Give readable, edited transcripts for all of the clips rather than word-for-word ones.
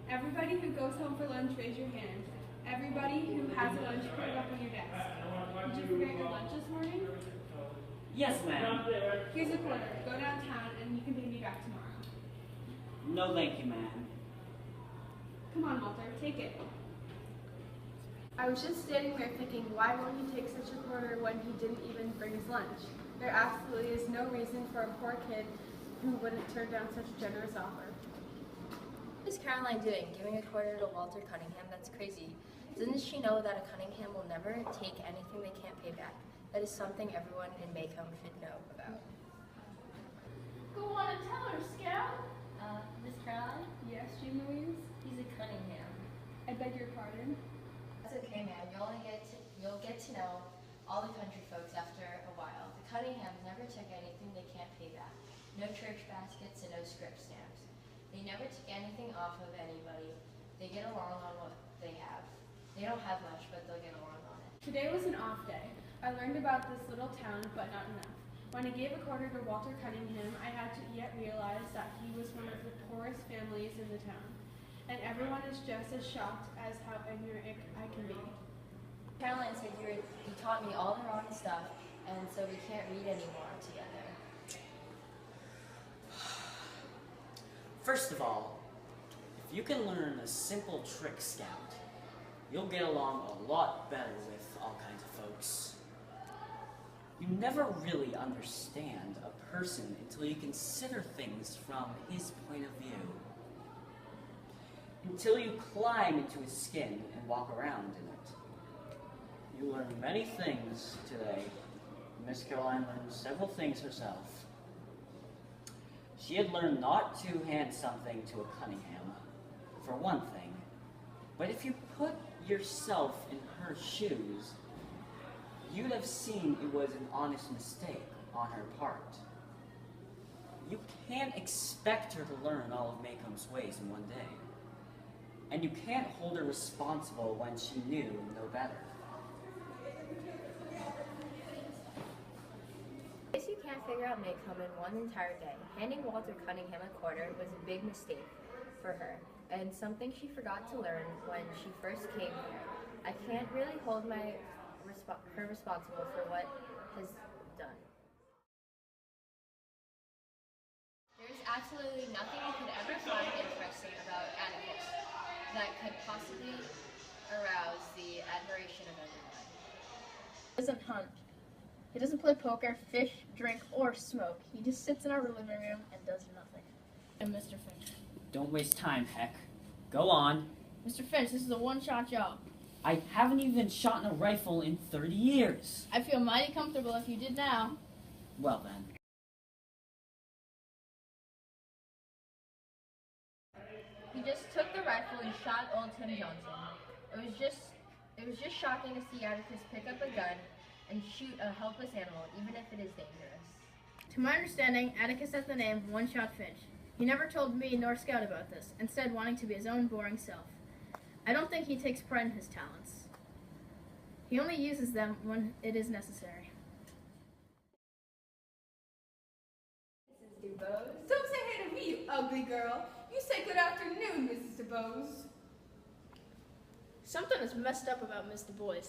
Everybody who goes home for lunch, raise your hand. Everybody who has a lunch, put it up on your desk. Did you forget your lunch this morning? Yes, ma'am. Here's a quarter. Go downtown and you can pay me back tomorrow. No, thank you, ma'am. Come on, Walter, take it. I was just standing there thinking, why won't he take such a quarter when he didn't even bring his lunch? There absolutely is no reason for a poor kid who wouldn't turn down such a generous offer. What is Caroline doing? Giving a quarter to Walter Cunningham? That's crazy. Doesn't she know that a Cunningham will never take anything they can't pay back? That is something everyone in Maycomb should know about. Go on and tell her, Scout. Miss Caroline? Yes, Jean Louise? He's a Cunningham. I beg your pardon? That's okay, ma'am. You'll get to know all the country folks after a while. The Cunninghams never took anything they can't pay back. No church baskets and no script stamps. They never took anything off of anybody. They get along on what they have. They don't have much, but they'll get along on it. Today was an off day. I learned about this little town, but not enough. When I gave a quarter to Walter Cunningham, I had to yet realize that he was one of the poorest families in the town. And everyone is just as shocked as how ignorant I can be. Caroline said you taught me all the wrong stuff, and so we can't read anymore together. First of all, if you can learn a simple trick, Scout, you'll get along a lot better with all kinds of folks. You never really understand a person until you consider things from his point of view. Until you climb into his skin and walk around in it. You learn many things today. Miss Caroline learned several things herself. She had learned not to hand something to a Cunningham, for one thing. But if you put yourself in her shoes, you'd have seen it was an honest mistake on her part. You can't expect her to learn all of Maycomb's ways in one day. And you can't hold her responsible when she knew no better. I guess you can't figure out Maycomb in one entire day. Handing Walter Cunningham a quarter was a big mistake for her, and something she forgot to learn when she first came here. I can't really hold her responsible for what has done. There's absolutely nothing you could ever find interesting about Atticus that could possibly arouse the admiration of everyone. He doesn't hunt. He doesn't play poker, fish, drink, or smoke. He just sits in our living room and does nothing. And Mr. Finch. Don't waste time, Heck. Go on. Mr. Finch, this is a one-shot job. I haven't even shot in a rifle in 30 years. I feel mighty comfortable if you did now. Well then. He just took the rifle and shot old Tim Johnson. It was just shocking to see Atticus pick up a gun and shoot a helpless animal, even if it is dangerous. To my understanding, Atticus has the name One-Shot Finch. He never told me nor Scout about this, instead wanting to be his own boring self. I don't think he takes pride in his talents. He only uses them when it is necessary. Mrs. DuBose? Don't say hey to me, you ugly girl. You say good afternoon, Mrs. DuBose. Something is messed up about Miss Du Bois.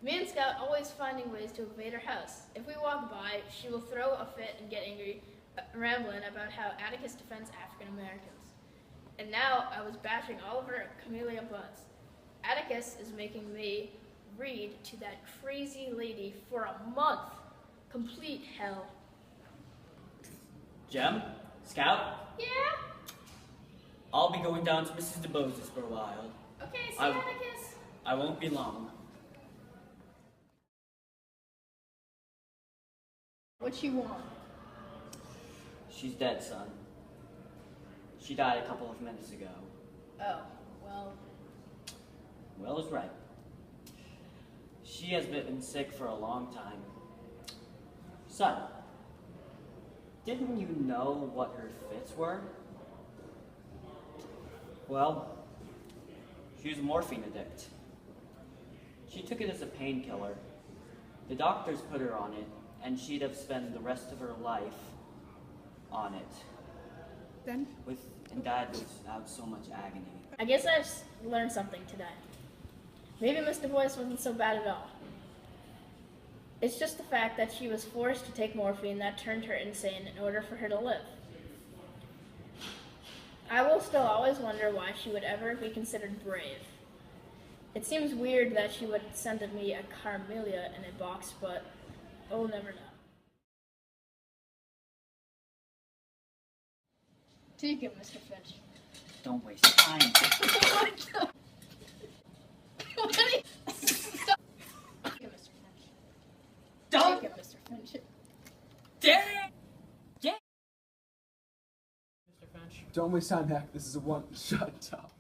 Me and Scout always finding ways to evade her house. If we walk by, she will throw a fit and get angry, rambling about how Atticus defends African Americans. And now I was bashing all of her camellia buds. Atticus is making me read to that crazy lady for a month. Complete hell. Jem? Scout? Yeah? I'll be going down to Mrs. DuBose's for a while. Okay, see you, Atticus. I won't be long. What you want? She's dead, son. She died a couple of minutes ago. Oh, well... Will is right. She has been sick for a long time. Son, didn't you know what her fits were? Well, she was a morphine addict. She took it as a painkiller. The doctors put her on it, and she'd have spent the rest of her life on it. Then? With and died without so much agony. I guess I've learned something today. Maybe Miss Du Bois wasn't so bad at all. It's just the fact that she was forced to take morphine that turned her insane in order for her to live. I will still always wonder why she would ever be considered brave. It seems weird that she would send me a Carmelia in a box, but we'll never know. Take it, Mr. Finch. Don't waste time. What? Stop. Take it, Mr. Finch. Don't! Take it, Mr. Finch. Dang! Yeah. Don't waste time, Hack. This is a one-shot job.